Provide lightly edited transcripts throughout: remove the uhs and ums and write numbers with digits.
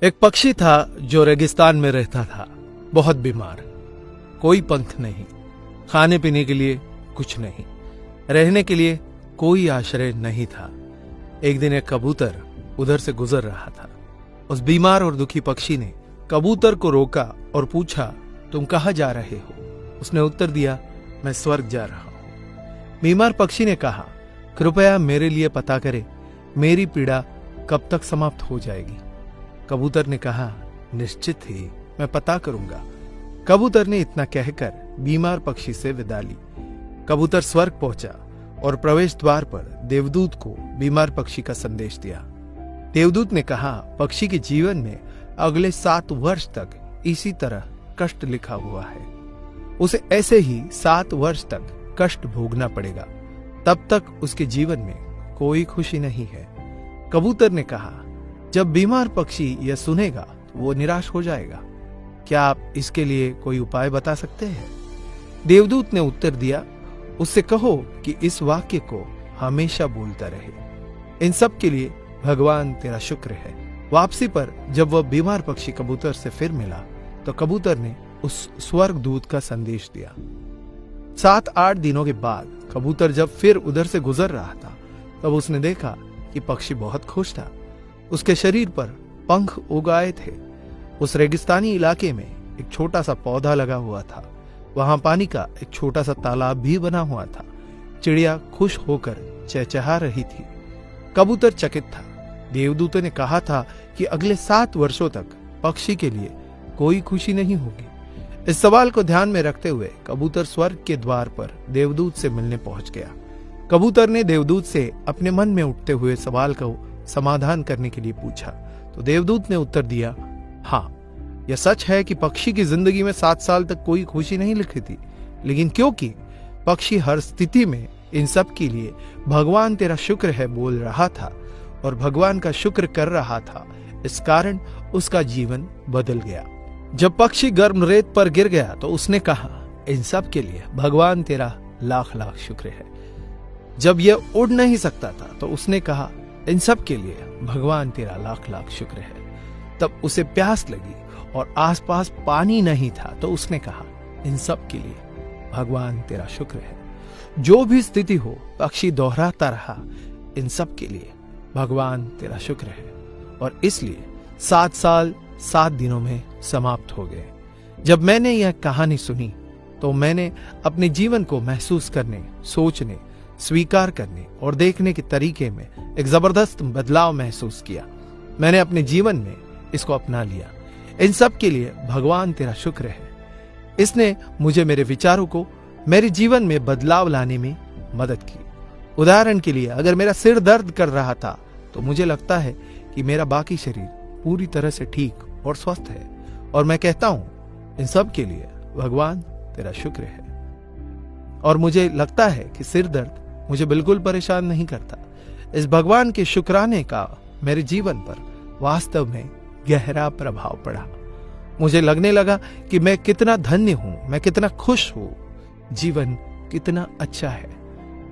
एक पक्षी था जो रेगिस्तान में रहता था, बहुत बीमार। कोई पंख नहीं, खाने पीने के लिए कुछ नहीं, रहने के लिए कोई आश्रय नहीं था। एक दिन एक कबूतर उधर से गुजर रहा था। उस बीमार और दुखी पक्षी ने कबूतर को रोका और पूछा, तुम कहाँ जा रहे हो? उसने उत्तर दिया, मैं स्वर्ग जा रहा हूं। बीमार पक्षी ने कहा, कृपया मेरे लिए पता करें, मेरी पीड़ा कब तक समाप्त हो जाएगी? कबूतर ने कहा, निश्चित ही मैं पता करूंगा। कबूतर ने इतना कहकर बीमार पक्षी से विदा ली। कबूतर स्वर्ग पहुंचा और प्रवेश द्वार पर देवदूत को बीमार पक्षी का संदेश दिया। देवदूत ने कहा, पक्षी के जीवन में अगले 7 वर्ष तक इसी तरह कष्ट लिखा हुआ है। उसे ऐसे ही 7 वर्ष तक कष्ट भोगना पड़ेगा, तब तक उसके जीवन में कोई खुशी नहीं है। कबूतर ने कहा, जब बीमार पक्षी यह सुनेगा तो वो निराश हो जाएगा। क्या आप इसके लिए कोई उपाय बता सकते हैं? देवदूत ने उत्तर दिया, उससे कहो कि इस वाक्य को हमेशा बोलता रहे, इन सब के लिए भगवान तेरा शुक्र है। वापसी पर जब वह बीमार पक्षी कबूतर से फिर मिला तो कबूतर ने उस स्वर्ग दूत का संदेश दिया। 7-8 दिनों के बाद कबूतर जब फिर उधर से गुजर रहा था तब उसने देखा कि पक्षी बहुत खुश था। उसके शरीर पर पंख उगाए थे। उस रेगिस्तानी इलाके में एक छोटा सा पौधा लगा हुआ था। वहां पानी का एक छोटा सा तालाब भी बना हुआ था। चिड़िया खुश होकर चहचहा रही थी। कबूतर चकित था। देवदूत ने कहा था कि अगले 7 वर्षों तक पक्षी के लिए कोई खुशी नहीं होगी। इस सवाल को ध्यान में रखते हुए कबूतर स्वर्ग के द्वार पर देवदूत से मिलने पहुंच गया। कबूतर ने देवदूत से अपने मन में उठते हुए सवाल को समाधान करने के लिए पूछा तो देवदूत ने उत्तर दिया, हाँ, यह सच है कि पक्षी की जिंदगी में 7 साल तक कोई खुशी नहीं लिखी थी, लेकिन क्योंकि पक्षी हर स्थिति में इन सब के लिए भगवान तेरा शुक्र है बोल रहा था और भगवान का शुक्र कर रहा था, इस कारण उसका जीवन बदल गया। जब पक्षी गर्म रेत पर गिर गया तो उसने कहा, इन सब के लिए भगवान तेरा लाख लाख शुक्र है। जब यह उड़ नहीं सकता था तो उसने कहा, इन सब के लिए भगवान तेरा लाख लाख शुक्र है। तब उसे प्यास लगी और आसपास पानी नहीं था तो उसने कहा, इन सब के लिए भगवान तेरा शुक्र है। जो भी स्थिति हो, पक्षी दोहराता रहा, इन सब के लिए भगवान तेरा शुक्र है। और इसलिए 7 साल 7 दिनों में समाप्त हो गए। जब मैंने यह कहानी सुनी तो मैंने अपने जीवन को महसूस करने, सोचने, स्वीकार करने और देखने के तरीके में एक जबरदस्त बदलाव महसूस किया। मैंने अपने जीवन में इसको अपना लिया। इन सब के लिए भगवान तेरा शुक्र है। इसने मुझे मेरे विचारों को मेरे जीवन में बदलाव लाने में मदद की। उदाहरण के लिए, अगर मेरा सिर दर्द कर रहा था तो मुझे लगता है कि मेरा बाकी शरीर पूरी तरह से ठीक और स्वस्थ है और मैं कहता हूं, इन सब के लिए भगवान तेरा शुक्र है। और मुझे लगता है कि सिर दर्द मुझे बिल्कुल परेशान नहीं करता। इस भगवान के शुक्राने का मेरे जीवन पर वास्तव में गहरा प्रभाव पड़ा। मुझे लगने लगा कि मैं कितना धन्य हूं, मैं कितना खुश हूं, जीवन कितना अच्छा है।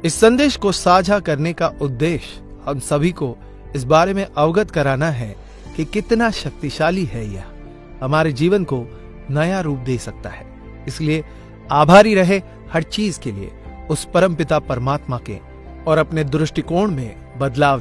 इस संदेश को साझा करने का उद्देश्य हम सभी को इस बारे में अवगत कराना है कि कितना शक्तिशाली है यह, हमारे जीवन को नया रूप दे सकता है। इसलिए आभारी रहे हर चीज के लिए, उस परमपिता परमात्मा के, और अपने दृष्टिकोण में बदलाव